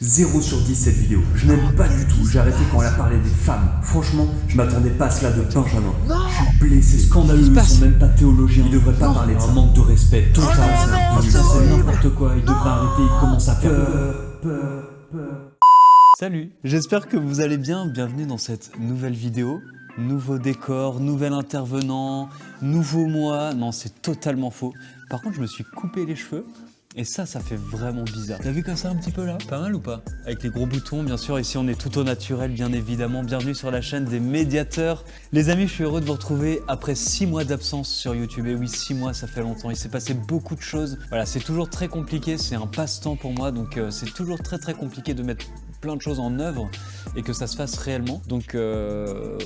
0 sur 10 cette vidéo, je n'aime pas du tout, j'ai arrêté quand elle a parlé des femmes. Franchement, je m'attendais pas à cela de Benjamin. Je suis blessé, scandaleux, ils sont même pas théologiens. Ils devraient pas parler de ça. Un manque de respect total, c'est n'importe quoi, ils devraient arrêter, ils commencent à faire peur. Salut, j'espère que vous allez bien, bienvenue dans cette nouvelle vidéo. Nouveau décor, nouvel intervenant, nouveau moi. Non, c'est totalement faux. Par contre, je me suis coupé les cheveux. Et ça fait vraiment bizarre. T'as vu comme ça un petit peu là? Pas mal ou pas? Avec les gros boutons, bien sûr. Ici, on est tout au naturel, bien évidemment. Bienvenue sur la chaîne des médiateurs. Les amis, je suis heureux de vous retrouver après 6 mois d'absence sur YouTube. Et oui, 6 mois, ça fait longtemps. Il s'est passé beaucoup de choses. Voilà, c'est toujours très compliqué. C'est un passe-temps pour moi. Donc, c'est toujours très compliqué de mettre plein de choses en œuvre et que ça se fasse réellement. Donc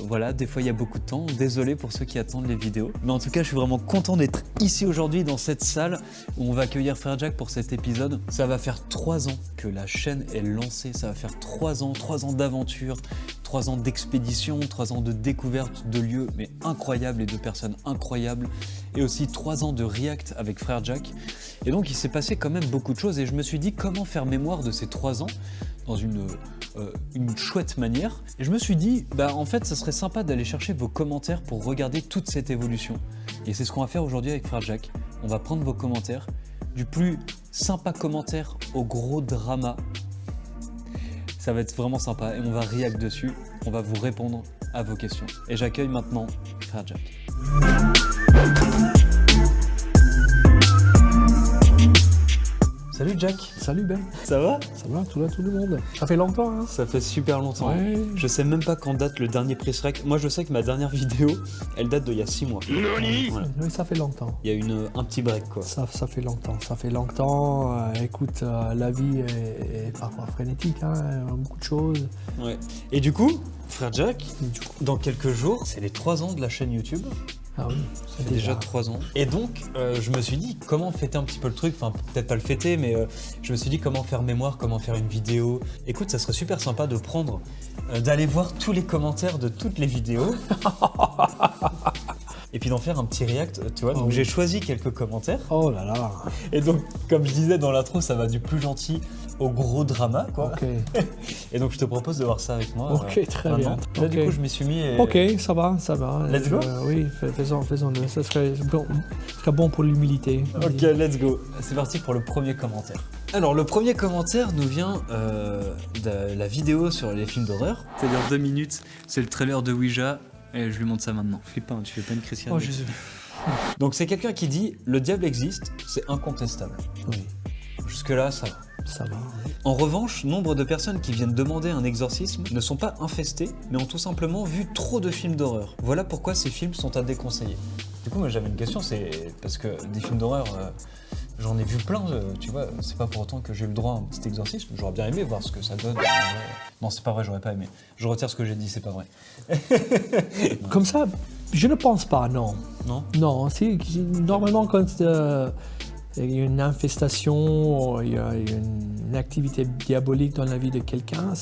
voilà, des fois il y a beaucoup de temps. Désolé pour ceux qui attendent les vidéos. Mais en tout cas, je suis vraiment content d'être ici aujourd'hui dans cette salle où on va accueillir Frère Jack pour cet épisode. Ça va faire 3 ans que la chaîne est lancée. Ça va faire 3 ans d'aventure, 3 ans d'expédition, 3 ans de découverte de lieux mais incroyables et de personnes incroyables. Et aussi 3 ans de react avec Frère Jack. Et donc il s'est passé quand même beaucoup de choses et je me suis dit comment faire mémoire de ces 3 ans dans une chouette manière. Et je me suis dit, en fait, ça serait sympa d'aller chercher vos commentaires pour regarder toute cette évolution. Et c'est ce qu'on va faire aujourd'hui avec Frère Jack. On va prendre vos commentaires, du plus sympa commentaire au gros drama. Ça va être vraiment sympa et on va react dessus. On va vous répondre à vos questions. Et j'accueille maintenant Frère Jack. Salut Jack. Salut Ben. Ça va? Ça va, tout le monde. Ça fait longtemps, hein? Ça fait super longtemps. Ouais. Je sais même pas quand date le dernier press rec. Moi je sais que ma dernière vidéo, elle date d'il y a 6 mois. Voilà. Oui, ça fait longtemps. Il y a un petit break quoi. Ça fait longtemps. Ça fait longtemps. Écoute, la vie est parfois frénétique, hein? Beaucoup de choses. Ouais. Et du coup, Frère Jack, dans quelques jours, c'est les 3 ans de la chaîne YouTube. Ah oui, c'est déjà 3 ans. Et donc, je me suis dit, comment fêter un petit peu le truc? Enfin, peut-être pas le fêter, mais je me suis dit comment faire mémoire, comment faire une vidéo. Écoute, ça serait super sympa de prendre, d'aller voir tous les commentaires de toutes les vidéos. Et puis d'en faire un petit react, tu vois. Donc j'ai choisi quelques commentaires. Oh là là. Et donc, comme je disais dans l'intro, ça va du plus gentil au gros drama, quoi. Ok. Et donc je te propose de voir ça avec moi. Ok, très bien. Là, du coup, je m'y suis mis. Et... Ok, ça va. Let's go. Oui, faisons-le. Ça serait bon pour l'humilité. Ok, let's go. C'est parti pour le premier commentaire. Alors, le premier commentaire nous vient de la vidéo sur les films d'horreur. C'est-à-dire 2 minutes, c'est le trailer de Ouija. Et je lui montre ça maintenant. Flippe pas, tu fais pas une Christiane. Oh Jésus. Donc c'est quelqu'un qui dit « Le diable existe, c'est incontestable Oui. ». Jusque-là, ça va. Ça va. Oui. En revanche, nombre de personnes qui viennent demander un exorcisme ne sont pas infestées, mais ont tout simplement vu trop de films d'horreur. Voilà pourquoi ces films sont à déconseiller. Du coup, moi j'avais une question, c'est parce que des films d'horreur, j'en ai vu plein, tu vois, c'est pas pour autant que j'ai eu le droit à un petit exorcisme. J'aurais bien aimé voir ce que ça donne. Non, c'est pas vrai, j'aurais pas aimé. Je retire ce que j'ai dit, c'est pas vrai. Comme ça, je ne pense pas, non. Non? Non, normalement quand il y a une infestation, il y a une activité diabolique dans la vie de quelqu'un,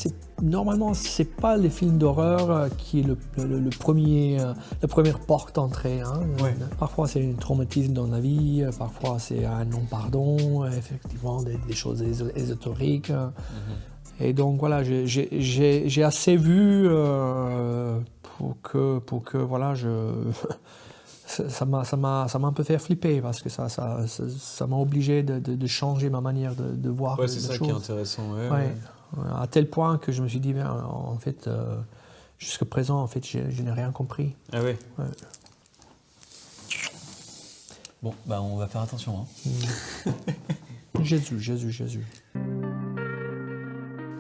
normalement c'est pas les films d'horreur qui est la première porte d'entrée. Hein. Ouais. Parfois c'est un traumatisme dans la vie, parfois c'est un non-pardon, effectivement des choses ésotériques. Et donc voilà, j'ai assez vu pour que voilà, ça m'a un peu fait flipper parce que ça m'a obligé de changer ma manière de voir les choses. Ouais, c'est ça qui est intéressant. Ouais. À tel point que je me suis dit, en fait, jusqu'à présent, en fait, je n'ai rien compris. Ah ouais. Ouais. Bon, on va faire attention. Hein. Jésus.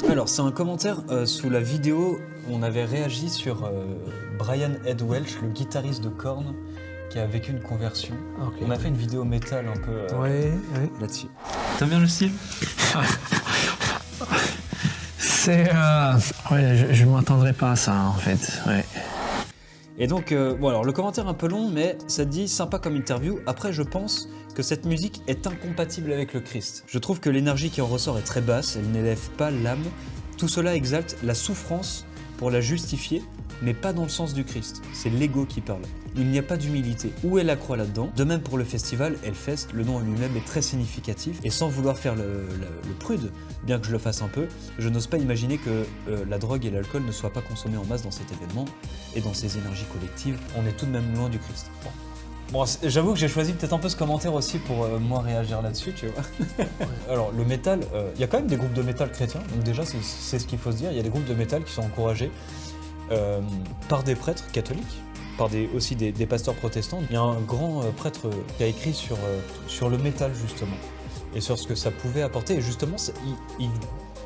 Alors, c'est un commentaire sous la vidéo où on avait réagi sur Brian Ed Welch, le guitariste de Korn, qui a vécu une conversion. Okay. On a fait une vidéo métal un peu là-dessus. T'aimes bien le style? Je ne m'attendrais pas à ça, en fait. Ouais. Et donc, alors le commentaire un peu long, mais ça dit sympa comme interview. Après, je pense que cette musique est incompatible avec le Christ. Je trouve que l'énergie qui en ressort est très basse, elle n'élève pas l'âme. Tout cela exalte la souffrance pour la justifier. mais pas dans le sens du Christ. C'est l'ego qui parle. Il n'y a pas d'humilité. Où est la croix là-dedans? De même pour le festival Hellfest, le nom en lui-même est très significatif, et sans vouloir faire le prude, bien que je le fasse un peu, je n'ose pas imaginer que la drogue et l'alcool ne soient pas consommés en masse dans cet événement, et dans ces énergies collectives, on est tout de même loin du Christ. Bon, j'avoue que j'ai choisi peut-être un peu ce commentaire aussi pour moi réagir là-dessus, tu vois. Alors, le métal, il y a quand même des groupes de métal chrétiens, donc déjà, c'est ce qu'il faut se dire. Il y a des groupes de métal qui sont encouragés par des prêtres catholiques, par aussi des pasteurs protestants. Il y a un grand prêtre qui a écrit sur le métal, justement, et sur ce que ça pouvait apporter. Et justement,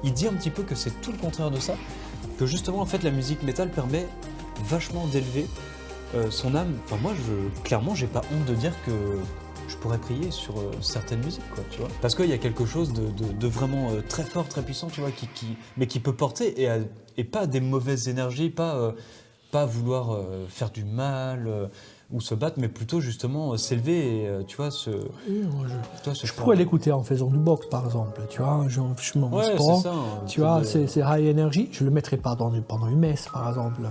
il dit un petit peu que c'est tout le contraire de ça, que justement, en fait, la musique métal permet vachement d'élever son âme. Enfin, moi, clairement, j'ai pas honte de dire que je pourrais prier sur certaines musiques, quoi, tu vois. Parce qu'il y a quelque chose de vraiment très fort, très puissant, tu vois, mais qui peut porter et pas des mauvaises énergies, pas vouloir faire du mal ou se battre, mais plutôt justement s'élever et tu vois, Oui, moi, je pourrais l'écouter en faisant du boxe, par exemple, tu vois, je suis mon sport, c'est ça, tu vois, c'est high energy, je le mettrais pas pendant une messe, par exemple.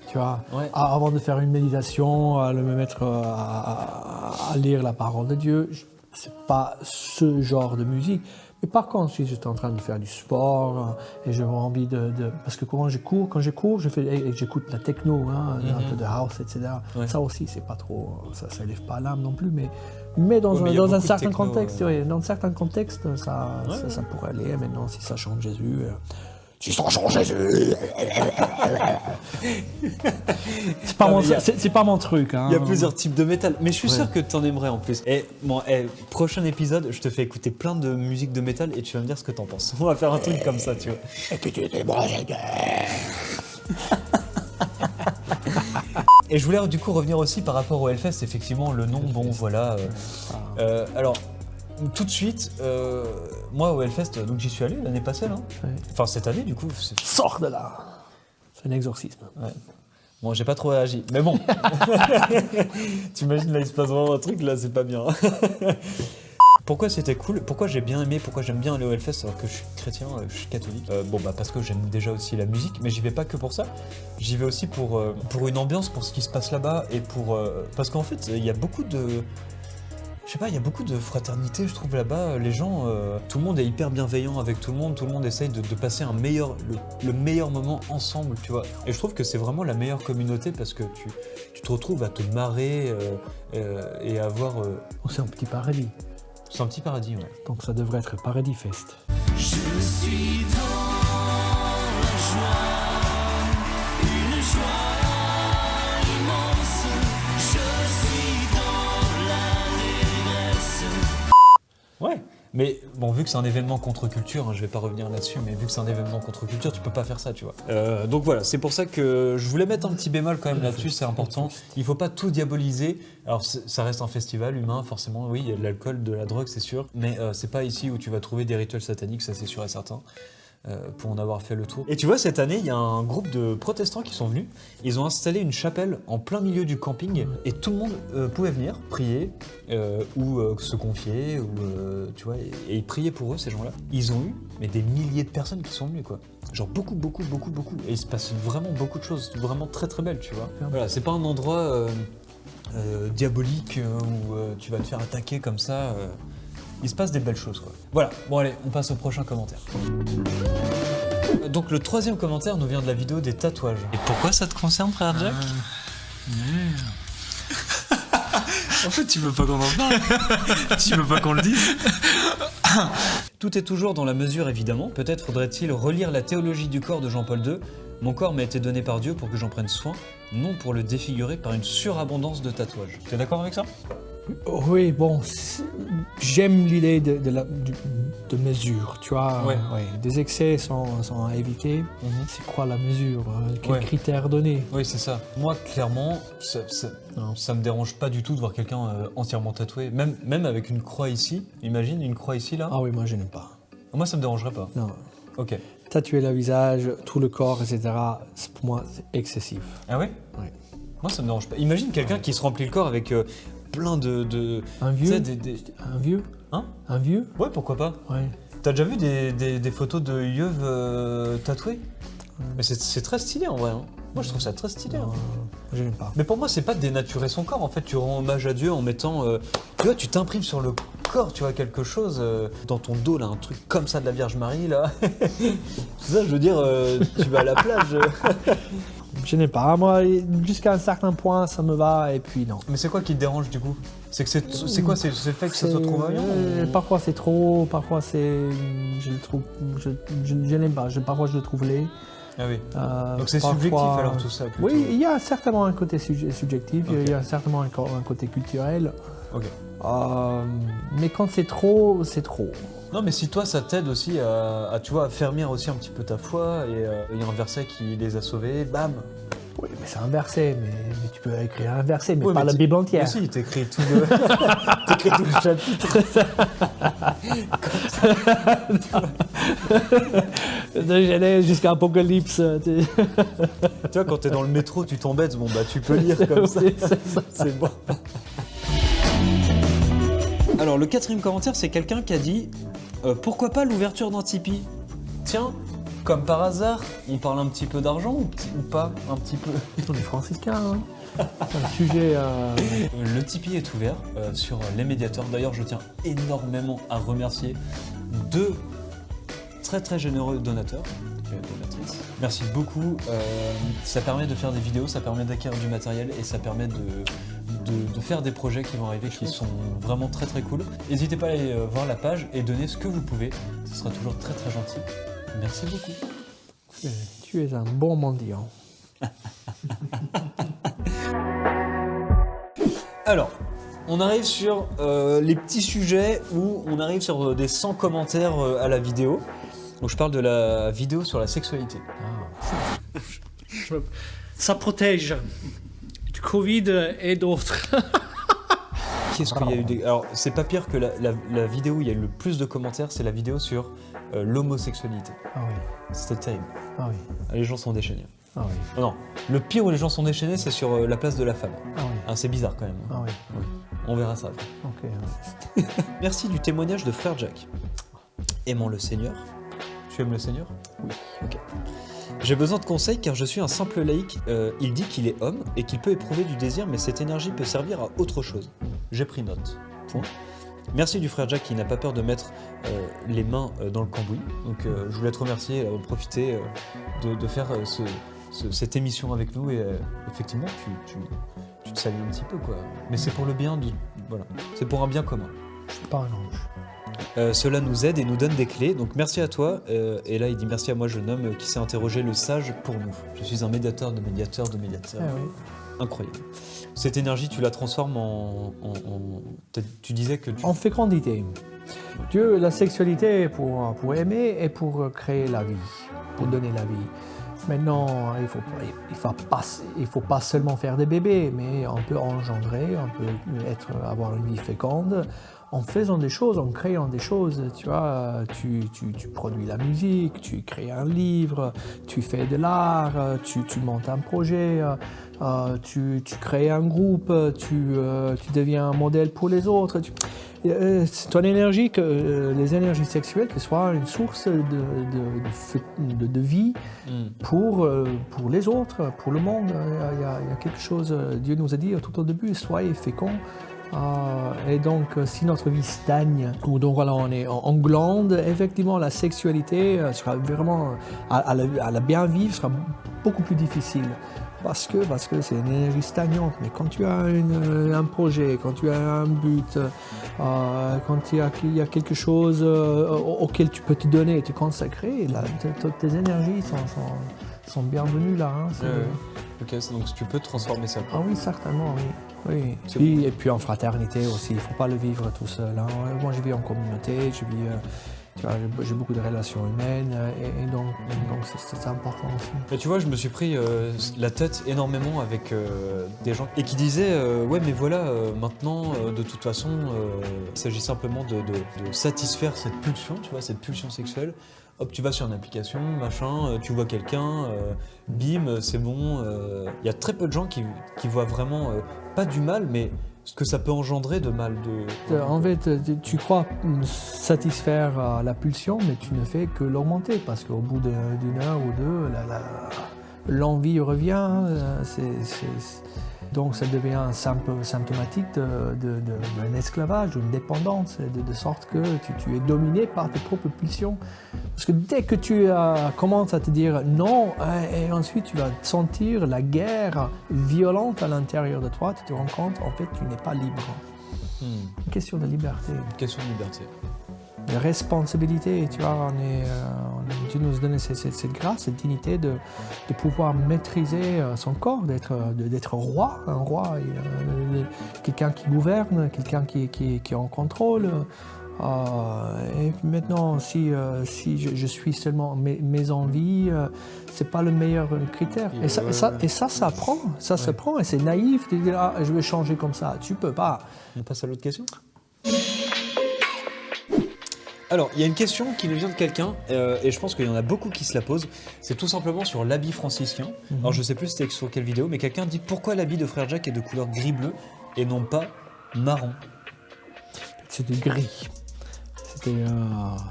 Tu vois, avant de faire une méditation, à me mettre à lire la parole de Dieu, c'est pas ce genre de musique. Mais par contre, si j'étais en train de faire du sport et j'avais envie parce que quand je cours, j'écoute la techno, un peu de house, etc. Ouais. Ça aussi, c'est pas trop, ça élève pas l'âme non plus, mais dans un certain contexte, dans certains contextes, ça pourrait aller. Maintenant, si ça chante Jésus. Si ça change Jésus. C'est pas mon truc. Hein. Il y a plusieurs types de métal, mais je suis sûr que tu en aimerais en plus. Et bon, prochain épisode, je te fais écouter plein de musique de métal et tu vas me dire ce que t'en penses. On va faire un truc comme ça, tu vois. Et puis tu es branché. Et je voulais du coup revenir aussi par rapport au Hellfest, effectivement, le nom, bon voilà. Alors, tout de suite, moi au Hellfest, donc j'y suis allé l'année passée, là. Ouais. Enfin cette année du coup. Sors de là. C'est un exorcisme. Ouais. Bon, j'ai pas trop réagi, mais bon. T'imagines là, il se passe vraiment un truc, là, c'est pas bien. Pourquoi c'était cool? Pourquoi j'ai bien aimé? Pourquoi j'aime bien aller au Hellfest alors que je suis chrétien, je suis catholique? Parce que j'aime déjà aussi la musique, mais j'y vais pas que pour ça. J'y vais aussi pour une ambiance, pour ce qui se passe là-bas et parce qu'en fait, il y a beaucoup de... Je sais pas, il y a beaucoup de fraternité, je trouve, là-bas. Les gens, tout le monde est hyper bienveillant avec tout le monde essaye de passer le meilleur moment ensemble, tu vois. Et je trouve que c'est vraiment la meilleure communauté parce que tu te retrouves à te marrer et à avoir... C'est un petit paradis. C'est un petit paradis, ouais. Donc ça devrait être Paradis Fest. Je suis dans la joie, une joie immense. Je suis dans l'allégresse. Ouais, mais bon, vu que c'est un événement contre-culture, hein, je vais pas revenir là-dessus, mais vu que c'est un événement contre-culture, tu peux pas faire ça, tu vois. Donc voilà, c'est pour ça que je voulais mettre un petit bémol quand même là-dessus, c'est important. Il faut pas tout diaboliser. Alors ça reste un festival humain, forcément, oui, il y a de l'alcool, de la drogue, c'est sûr, mais c'est pas ici où tu vas trouver des rituels sataniques, ça c'est sûr et certain. Pour en avoir fait le tour. Et tu vois, cette année, il y a un groupe de protestants qui sont venus. Ils ont installé une chapelle en plein milieu du camping et tout le monde pouvait venir prier ou se confier, ou, tu vois, et ils priaient pour eux, ces gens-là. Ils ont eu des milliers de personnes qui sont venues, quoi. Genre beaucoup. Et il se passe vraiment beaucoup de choses, vraiment très très belles, tu vois. Voilà, c'est pas un endroit diabolique où tu vas te faire attaquer comme ça. Il se passe des belles choses, quoi. Voilà, bon allez, on passe au prochain commentaire. Donc le troisième commentaire nous vient de la vidéo des tatouages. Et pourquoi ça te concerne, frère Jack? En fait, tu veux pas qu'on en parle. Tu veux pas qu'on le dise. Tout est toujours dans la mesure, évidemment. Peut-être faudrait-il relire la théologie du corps de Jean-Paul II. Mon corps m'a été donné par Dieu pour que j'en prenne soin, non pour le défigurer par une surabondance de tatouages. T'es d'accord avec ça? Oui, bon, j'aime l'idée de mesure, tu vois. Ouais. Des excès sont à éviter. C'est quoi la mesure? Quels critères donner? Oui, c'est ça. Moi, clairement, ça me dérange pas du tout de voir quelqu'un entièrement tatoué. Même avec une croix ici. Imagine une croix ici, là. Ah oui, moi je n'aime pas. Moi, ça me dérangerait pas. Non. Ok. Tatouer le visage, tout le corps, etc., pour moi, c'est excessif. Ah oui? Oui. Moi, ça me dérange pas. Imagine quelqu'un qui se remplit le corps avec... plein de... Un vieux? Un vieux? Hein? Un vieux? Ouais, pourquoi pas? Ouais. T'as déjà vu des photos de yeux tatoués? Mais c'est très stylé en vrai. Hein. Moi, je trouve ça très stylé. Hein. Je n'aime pas. Mais pour moi, c'est pas dénaturer son corps. En fait, tu rends hommage à Dieu en mettant. Tu vois, tu t'imprimes sur le corps, tu vois, quelque chose. Dans ton dos, là, un truc comme ça de la Vierge Marie, là. C'est ça, je veux dire, tu vas à la plage. Je n'aime pas. Moi, jusqu'à un certain point, ça me va, et puis non. Mais c'est quoi qui te dérange du coup? C'est quoi? C'est le fait que ça soit trop voyant Parfois c'est trop, parfois c'est. Je le trouve. Je n'aime pas. Parfois je le trouve laid. Ah oui. Donc c'est subjectif alors tout ça plutôt. Oui, il y a certainement un côté subjectif, Okay. il y a certainement un côté culturel. Ok. Mais quand c'est trop, c'est trop. Non mais si toi ça t'aide aussi à, tu vois, à fermir aussi un petit peu ta foi et il y a un verset qui les a sauvés, bam. Oui, mais c'est un verset, mais tu peux écrire un verset, mais Oui, pas mais la Bible entière. Mais si, t'écris tout le... t'écris tout le chapitre. J'allais jusqu'à Apocalypse. Tu vois, quand t'es dans le métro, tu t'embêtes, bon bah tu peux lire comme ça. C'est bon. Alors le 4e commentaire, c'est quelqu'un qui a dit pourquoi pas l'ouverture d'un Tipeee? Tiens, comme par hasard, on parle un petit peu d'argent ou pas? Un petit peu. On est franciscains, hein. C'est un sujet. Le Tipeee est ouvert sur les médiateurs. D'ailleurs, je tiens énormément à remercier deux très très généreux donateurs, donatrices. Merci beaucoup. Ça permet de faire des vidéos, ça permet d'acquérir du matériel et ça permet de faire des projets qui vont arriver qui sont vraiment très très cool. N'hésitez pas à aller voir la page et donner ce que vous pouvez. Ce sera toujours très très gentil. Merci beaucoup. Tu es un bon mendiant. Alors, on arrive sur les petits sujets où on arrive sur des 100 commentaires à la vidéo. Donc je parle de la vidéo sur la sexualité. Ça protège du Covid et d'autres. Qu'est-ce qu'il y a eu des... Alors, c'est pas pire que la vidéo où il y a eu le plus de commentaires, c'est la vidéo sur l'homosexualité. Ah oui, C'était terrible. ah oui, Les gens sont déchaînés. ah oui, Non, le pire où les gens sont déchaînés, c'est sur la place de la femme. ah oui, Hein, c'est bizarre quand même. ah oui. On verra ça après. Ok. Merci du témoignage de frère Jack. Aimant le Seigneur. Tu aimes le Seigneur? Oui. Ok. J'ai besoin de conseils car je suis un simple laïc. Il dit qu'il est homme et qu'il peut éprouver du désir, mais cette énergie peut servir à autre chose. J'ai pris note. Point. Merci du frère Jack qui n'a pas peur de mettre les mains dans le cambouis. Donc je voulais te remercier, profiter de faire cette émission avec nous et effectivement tu te salues un petit peu quoi. Mais c'est pour le bien voilà, c'est pour un bien commun. Je suis pas un ange. Cela nous aide et nous donne des clés, donc merci à toi. Et là il dit merci à moi jeune homme qui s'est interrogé le sage pour nous. Je suis un médiateur de médiateurs de médiateurs. Ah oui. Incroyable. Cette énergie tu la transformes tu disais que tu... En fécondité. Dieu, la sexualité est pour aimer et pour créer la vie, pour donner la vie. Maintenant, il faut pas seulement faire des bébés, mais on peut engendrer, on peut avoir une vie féconde en faisant des choses, en créant des choses. Tu vois, tu produis la musique, tu crées un livre, tu fais de l'art, tu montes un projet, tu crées un groupe, tu deviens un modèle pour les autres. Ton énergie, les énergies sexuelles, que ce soit une source de vie pour les autres, pour le monde. Il y a quelque chose, Dieu nous a dit tout au début, soyez féconds. Et donc, si notre vie stagne, ou donc voilà, on est en glande, effectivement, la sexualité sera vraiment, à la bien vivre, sera beaucoup plus difficile. Parce que c'est une énergie stagnante. Mais quand tu as un projet, quand tu as un but, quand il y a quelque chose auquel tu peux te donner et te consacrer, là, tes énergies sont bienvenues là. Hein, Ok, donc tu peux transformer ça. Ah oui, certainement, oui. Et puis en fraternité aussi, il ne faut pas le vivre tout seul. Hein. Moi, je vis en communauté, j'ai beaucoup de relations humaines et donc c'est important aussi. Et tu vois, je me suis pris la tête énormément avec des gens et qui disaient ouais mais voilà maintenant de toute façon il s'agit simplement de satisfaire cette pulsion, tu vois, cette pulsion sexuelle. Hop, tu vas sur une application, machin, tu vois quelqu'un, bim, c'est bon. Il y a très peu de gens qui voient vraiment pas du mal, mais ce que ça peut engendrer de mal. En fait, tu crois satisfaire la pulsion, mais tu ne fais que l'augmenter, parce qu'au bout d'une heure ou deux, l'envie revient. Donc ça devient symptomatique d'un esclavage, d'une dépendance, de sorte que tu es dominé par tes propres pulsions. Parce que dès que tu commences à te dire non, et ensuite tu vas sentir la guerre violente à l'intérieur de toi, tu te rends compte, en fait, tu n'es pas libre. Une question de liberté. Une question de liberté. De responsabilité, tu vois, Dieu nous donne cette grâce, cette dignité de pouvoir maîtriser son corps, d'être roi, un roi, quelqu'un qui gouverne, quelqu'un qui est en contrôle. Et maintenant, si je suis seulement mes envies, c'est pas le meilleur critère. Et ça s'apprend, s'apprend, et c'est naïf de dire je vais changer comme ça. Tu peux pas. On passe à l'autre question. Alors, il y a une question qui nous vient de quelqu'un, et je pense qu'il y en a beaucoup qui se la posent. C'est tout simplement sur l'habit franciscain. Alors, je sais plus c'était sur quelle vidéo, mais quelqu'un dit pourquoi l'habit de Frère Jacques est de couleur gris-bleu et non pas marron. C'est du gris.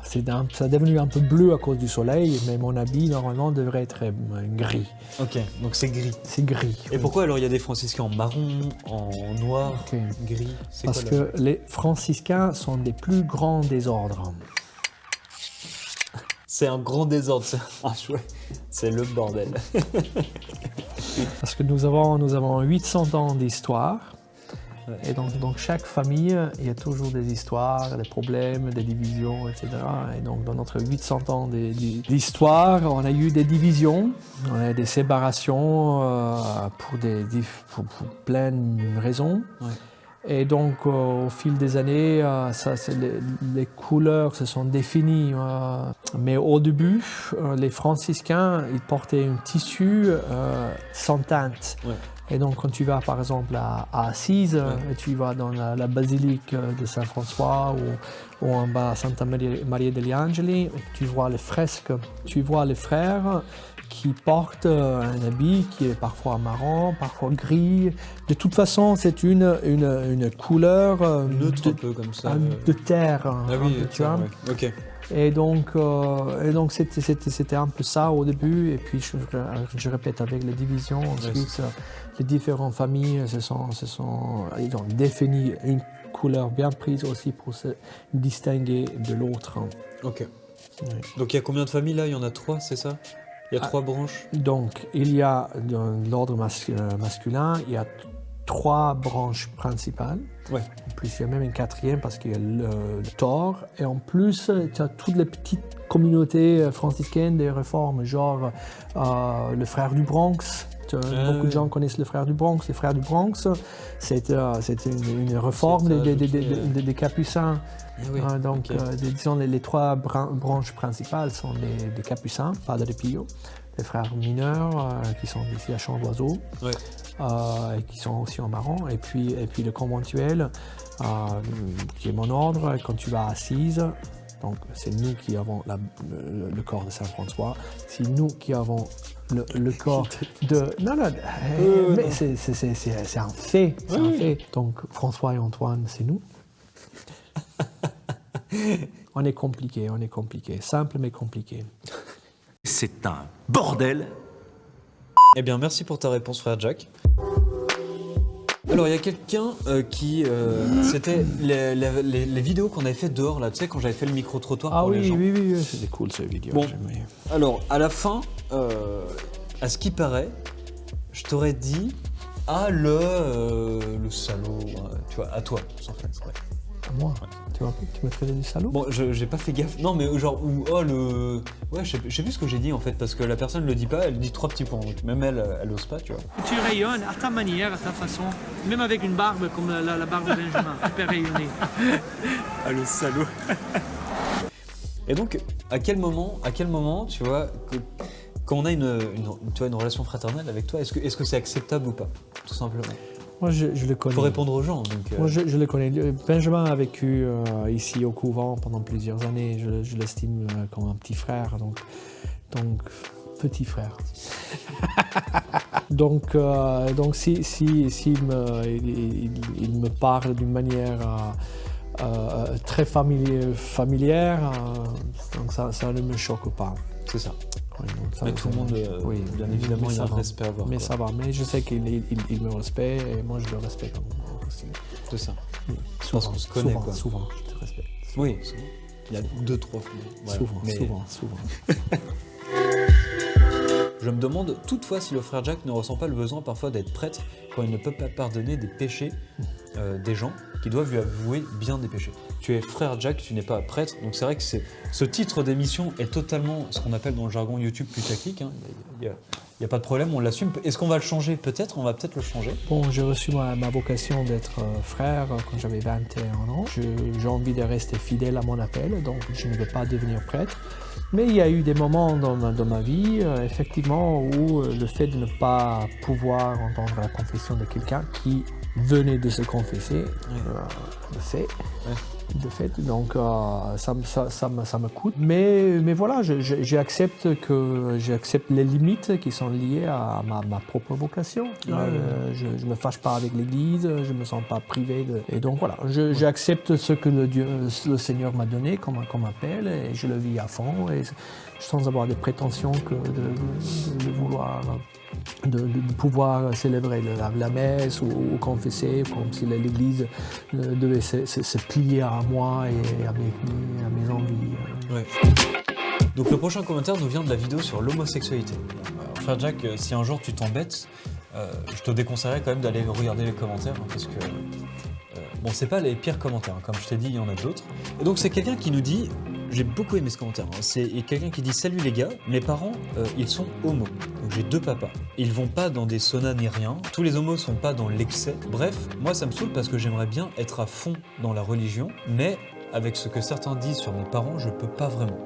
Ça est devenu un peu bleu à cause du soleil, mais mon habit normalement devrait être gris. Ok, donc c'est gris. C'est gris. Et pourquoi alors il y a des franciscains en marron, en noir, gris? Parce que les franciscains sont des plus grands désordres. C'est un grand désordre, c'est le bordel. Parce que nous avons 800 ans d'histoire. Et donc, dans chaque famille, il y a toujours des histoires, des problèmes, des divisions, etc. Et donc, dans notre 800 ans d'histoire, on a eu des divisions, on a eu des séparations pour plein de raisons. Ouais. Et donc, au fil des années, les couleurs se sont définies. Mais au début, les franciscains, ils portaient un tissu sans teinte. Ouais. Et donc, quand tu vas par exemple à Assise, et tu vas dans la basilique de Saint-François ou en bas à Santa Maria degli Angeli, tu vois les fresques, tu vois les frères qui portent un habit qui est parfois marron, parfois gris. De toute façon, c'est une couleur neutre un peu comme ça, de terre. Ah oui, tu vois. Ouais. Ok. Et donc c'était un peu ça au début, et puis je répète, avec les divisions, ensuite les différentes familles ils ont défini une couleur bien prise aussi pour se distinguer de l'autre. Ok. Oui. Donc il y a combien de familles là? Il y en a 3, c'est ça? Il y a 3 branches? Donc il y a dans l'ordre masculin, il y a 3 branches principales. Ouais. En plus, il y a même une 4e parce qu'il y a le Thor. Et en plus, tu as toutes les petites communautés franciscaines des réformes, genre le frère du Bronx. Beaucoup de gens connaissent le frère du Bronx. Les frères du Bronx, c'est une réforme des Capucins. Oui, donc, disons, les 3 branches principales sont des Capucins, Padre Pio, les frères mineurs qui sont ici à Champ d'Oiseau. Ouais. Et qui sont aussi en marron, et puis le conventuel qui est mon ordre. Quand tu vas à Assise, donc c'est nous qui avons le corps de Saint-François, c'est nous qui avons le corps de... Non, mais c'est un fait, c'est un fait. Donc François et Antoine, c'est nous. On est compliqué, simple mais compliqué. C'est un bordel. Eh bien, merci pour ta réponse, frère Jack. Alors, il y a quelqu'un qui... c'était les vidéos qu'on avait fait dehors, là, tu sais, quand j'avais fait le micro-trottoir pour les gens. Oui, c'était cool, ces vidéos. Bon, alors, à la fin, à ce qui paraît, je t'aurais dit, le salaud, tu vois, à toi, en fait. Ouais. À moi ouais. Tu me traitais du salaud? Bon, j'ai pas fait gaffe. Non, mais genre, ouais, je sais plus ce que j'ai dit en fait, parce que la personne le dit pas, elle dit 3 petits points. Donc même elle ose pas, tu vois. Tu rayonnes à ta manière, à ta façon, même avec une barbe comme la barbe de Benjamin. Tu peux rayonner. Ah, le salaud. Et donc, à quel moment, tu vois, quand on a une relation fraternelle avec toi, est-ce que c'est acceptable ou pas, tout simplement? Moi, je le connais. Il faut répondre aux gens. Donc, Moi, je le connais. Benjamin a vécu ici au couvent pendant plusieurs années. Je l'estime comme un petit frère. Donc petit frère. donc s'il me parle d'une manière très familière, donc ça ne me choque pas. C'est ça. donc ça, Mais tout le monde, oui, bien évidemment, mais il y a ça un va. respect à avoir. Mais quoi. ça va, mais je sais qu'il me respecte et moi je le respecte aussi. C'est ça. Oui. Parce qu'on se connaît, souvent, quoi. Souvent, je te respecte. Oui, souvent. Il y a 2-3 fois. Voilà. Souvent, Mais souvent. je me demande toutefois si le frère Jack ne ressent pas le besoin parfois d'être prêtre quand il ne peut pas pardonner des péchés des gens qui doivent lui avouer bien des péchés. Tu es frère Jack, tu n'es pas prêtre, donc c'est vrai que ce titre d'émission est totalement ce qu'on appelle dans le jargon YouTube putaclic. Hein. Il n'y a pas de problème, on l'assume. Est-ce qu'on va le changer? Peut-être, on va peut-être le changer. Bon, j'ai reçu ma vocation d'être frère quand j'avais 21 ans. J'ai envie de rester fidèle à mon appel, donc je ne veux pas devenir prêtre. Mais il y a eu des moments dans ma vie, effectivement, où le fait de ne pas pouvoir entendre la confession de quelqu'un qui venait de se confesser, de fait, donc ça me coûte. Mais voilà, j'accepte les limites qui sont liées à ma propre vocation. Je me fâche pas avec l'Église, je me sens pas privé et donc voilà, j'accepte ce que le Seigneur m'a donné comme appel et je le vis à fond et sans avoir des prétentions que de vouloir. De pouvoir célébrer la messe ou confesser, comme si l'Église devait se plier à moi et à mes envies. Ouais. Donc le prochain commentaire nous vient de la vidéo sur l'homosexualité. Alors, frère Jack, si un jour tu t'embêtes, je te déconseillerais quand même d'aller regarder les commentaires, hein, parce que bon, c'est pas les pires commentaires, hein. Comme je t'ai dit, il y en a d'autres. Et donc c'est quelqu'un qui nous dit, j'ai beaucoup aimé ce commentaire, hein. C'est quelqu'un qui dit: salut les gars, mes parents ils sont homos, donc j'ai 2 papas. Ils vont pas dans des saunas ni rien, tous les homos sont pas dans l'excès. Bref, moi ça me saoule parce que j'aimerais bien être à fond dans la religion, mais avec ce que certains disent sur mes parents, je peux pas vraiment.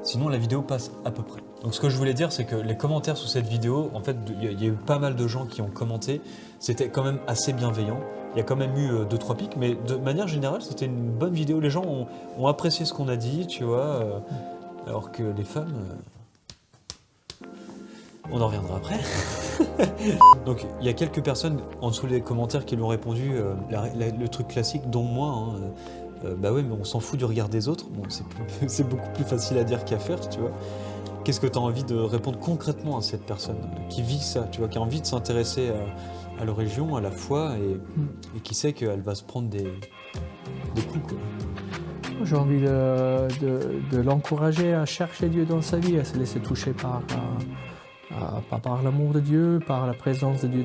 Sinon la vidéo passe à peu près. Donc ce que je voulais dire, c'est que les commentaires sous cette vidéo, en fait il y a eu pas mal de gens qui ont commenté, c'était quand même assez bienveillant. Il y a quand même eu 2-3 pics, mais de manière générale, c'était une bonne vidéo. Les gens ont apprécié ce qu'on a dit, tu vois, alors que les femmes... on en reviendra après. Donc, il y a quelques personnes en dessous des commentaires qui lui ont répondu le truc classique, dont moi. Hein, bah oui, mais on s'en fout du regard des autres. Bon, c'est beaucoup plus facile à dire qu'à faire, tu vois. Qu'est-ce que tu as envie de répondre concrètement à cette personne qui vit ça, tu vois, qui a envie de s'intéresser à la religion, à la foi, et qui sait qu'elle va se prendre des coups, quoi. J'ai envie de l'encourager à chercher Dieu dans sa vie, à se laisser toucher par l'amour de Dieu, par la présence de Dieu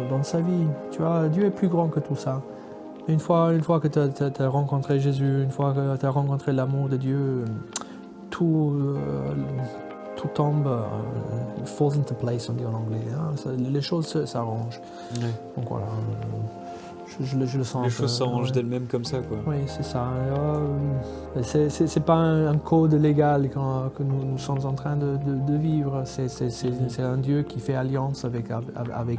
dans sa vie. Tu vois, Dieu est plus grand que tout ça. Une fois que tu as rencontré Jésus, une fois que tu as rencontré l'amour de Dieu, tout tombe, falls into place, on dit en anglais. Hein. Les choses s'arrangent. Ouais. Donc voilà, je le sens. Les choses s'arrangent d'elles-mêmes comme ça, quoi. Oui, c'est ça. C'est pas un code légal que nous sommes en train de vivre. C'est un Dieu qui fait alliance avec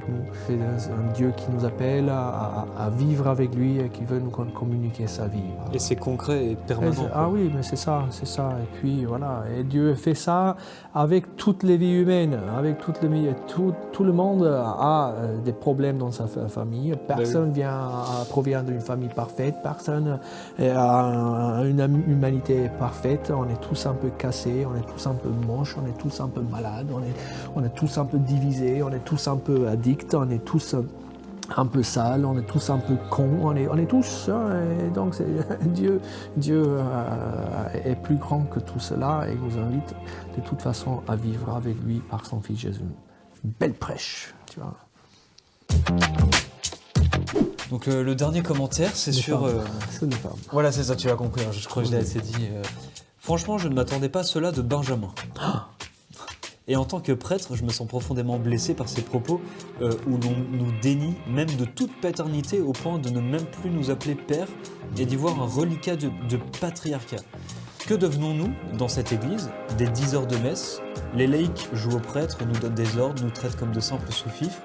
nous. C'est un Dieu qui nous appelle à vivre avec lui et qui veut nous communiquer sa vie. Et c'est concret et permanent. Ah oui, mais c'est ça. Et puis voilà. Et Dieu fait ça avec toutes les vies humaines, avec toutes les vies. Tout le monde a des problèmes dans sa famille. Personne provient d'une famille parfaite. Personne a une humanité parfaite. On est tous un peu cassés, on est tous un peu moches, on est tous un peu malades, on est tous un peu divisés, on est tous un peu addicts, on est tous un peu sales, on est tous un peu cons, on est tous. Et donc Dieu est plus grand que tout cela et nous invite de toute façon à vivre avec lui par son Fils Jésus. Belle prêche, tu vois. Donc le dernier commentaire, c'est sur... C'est une femme. Voilà, c'est ça, tu as compris, hein, je crois que je l'ai assez dit. Franchement, je ne m'attendais pas à cela de Benjamin. Et en tant que prêtre, je me sens profondément blessé par ces propos où l'on nous dénie même de toute paternité au point de ne même plus nous appeler père et d'y voir un reliquat de patriarcat. Que devenons-nous dans cette église? Des 10 heures de messe, les laïcs jouent aux prêtres, nous donnent des ordres, nous traitent comme de simples sous-fifres.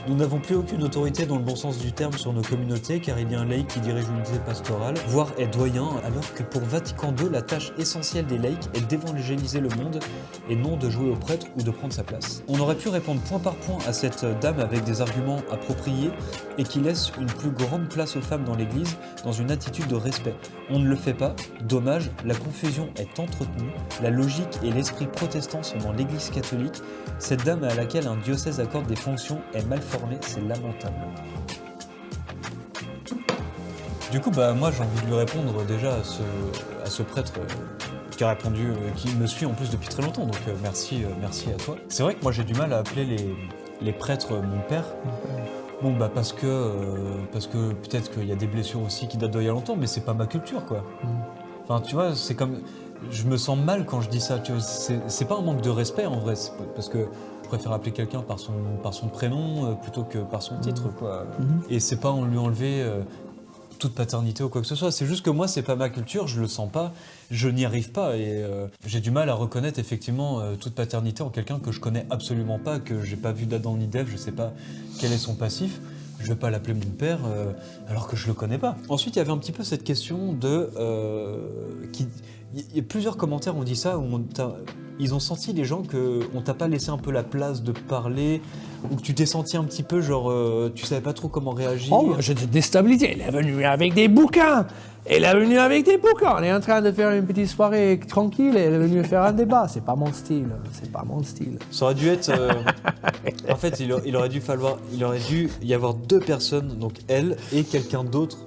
Nous n'avons plus aucune autorité dans le bon sens du terme sur nos communautés car il y a un laïc qui dirige l'unité pastorale, voire est doyen, alors que pour Vatican II, la tâche essentielle des laïcs est d'évangéliser le monde et non de jouer au prêtre ou de prendre sa place. On aurait pu répondre point par point à cette dame avec des arguments appropriés et qui laissent une plus grande place aux femmes dans l'Église dans une attitude de respect. On ne le fait pas, dommage, la confusion est entretenue, la logique et l'esprit protestant sont dans l'Église catholique, cette dame à laquelle un diocèse accorde des fonctions est mal formée, c'est lamentable. Du coup, moi j'ai envie de lui répondre déjà à ce prêtre qui a répondu, qui me suit en plus depuis très longtemps, donc merci à toi. C'est vrai que moi j'ai du mal à appeler les prêtres mon père. Bon parce que peut-être qu'il y a des blessures aussi qui datent d'il y a longtemps, mais c'est pas ma culture quoi. Enfin tu vois, c'est comme... Je me sens mal quand je dis ça, tu vois, c'est pas un manque de respect en vrai, parce que je préfère appeler quelqu'un par son prénom plutôt que par son titre quoi. Et c'est pas en lui enlever toute paternité ou quoi que ce soit, c'est juste que moi c'est pas ma culture, je le sens pas, je n'y arrive pas et j'ai du mal à reconnaître effectivement toute paternité en quelqu'un que je connais absolument pas, que j'ai pas vu d'Adam ni d'Ève, je sais pas quel est son passif. Je vais pas l'appeler mon père alors que je le connais pas. Ensuite, il y avait un petit peu cette question de... Il y a plusieurs commentaires ont dit ça, où ils ont senti les gens qu'on t'a pas laissé un peu la place de parler, ou que tu t'es senti un petit peu genre... tu savais pas trop comment réagir. Oh, j'étais déstabilisé. Elle est venue avec des bouquins. Elle est venue avec des bouquins. On est en train de faire une petite soirée tranquille et elle est venue faire un débat. C'est pas mon style. C'est pas mon style. Ça aurait dû être... En fait, il aurait dû y avoir deux personnes, donc elle et quelqu'un d'autre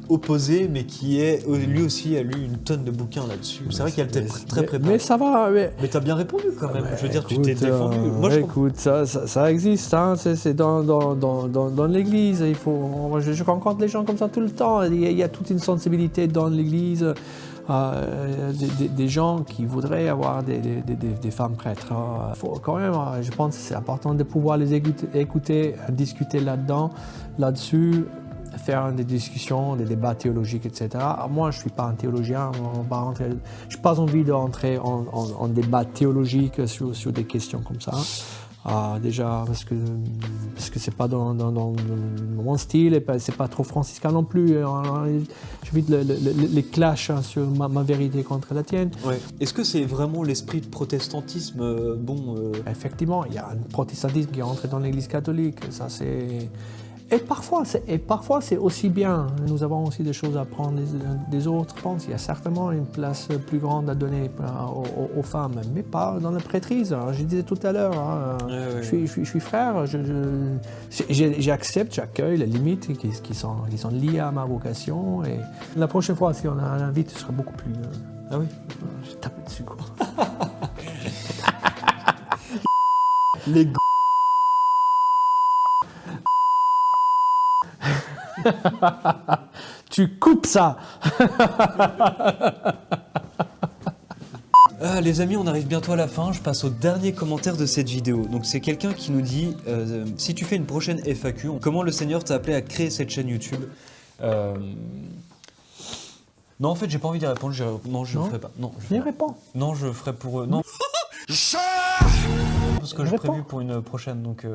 opposé, mais qui lui aussi a lu une tonne de bouquins là-dessus. C'est vrai qu'elle était très préparée. Mais ça va. Mais t'as bien répondu quand même. Je veux dire, tu t'es défendu. Moi, écoute, ça existe. Hein. C'est dans l'église. Je rencontre les gens comme ça tout le temps. Il y a toute une sensibilité dans l'église. Des gens qui voudraient avoir des femmes prêtres. Faut quand même, je pense que c'est important de pouvoir les écouter, discuter là-dessus, faire des discussions, des débats théologiques, etc. Moi, je ne suis pas un théologien, je n'ai pas envie d'entrer en débat théologique sur des questions comme ça. Déjà parce que c'est pas dans mon style et c'est pas trop franciscain non plus. J'évite les clashs sur ma vérité contre la tienne. Ouais. Est-ce que c'est vraiment l'esprit de protestantisme Effectivement, il y a un protestantisme qui est entré dans l'Église catholique. Ça c'est... Et parfois c'est aussi bien. Nous avons aussi des choses à apprendre des autres. Je pense qu'il y a certainement une place plus grande à donner aux femmes, mais pas dans la prêtrise. Je disais tout à l'heure, je suis frère, j'accepte, j'accueille les limites qui sont liées à ma vocation. Et la prochaine fois, si on a un invite, ce sera beaucoup plus... Ah oui. Je tape dessus quoi. Les Tu coupes ça. Les amis, on arrive bientôt à la fin. Je passe au dernier commentaire de cette vidéo. Donc c'est quelqu'un qui nous dit si tu fais une prochaine FAQ, comment le Seigneur t'a appelé à créer cette chaîne YouTube. Non, en fait, j'ai pas envie d'y répondre. Non, je ne ferai pas. Non, je réponds. Non, je ferai pour eux. Non. Parce que j'ai prévu pour une prochaine, donc plus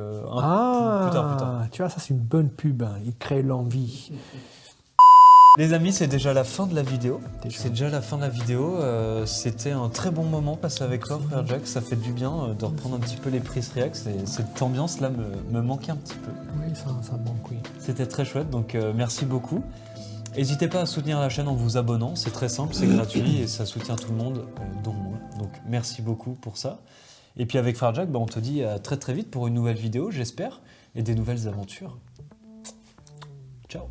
tard. Tu vois, ça c'est une bonne pub, hein. Il crée l'envie. Les amis, c'est déjà la fin de la vidéo. C'était un très bon moment passé avec toi, frère Jack. Ça fait du bien de reprendre un petit peu les prises React. Cette ambiance-là me manquait un petit peu. Oui, ça manque, oui. C'était très chouette, donc merci beaucoup. N'hésitez pas à soutenir la chaîne en vous abonnant. C'est très simple, c'est gratuit et ça soutient tout le monde, dont moi. Donc merci beaucoup pour ça. Et puis avec Frère Jack, on te dit à très très vite pour une nouvelle vidéo, j'espère, et des nouvelles aventures. Ciao.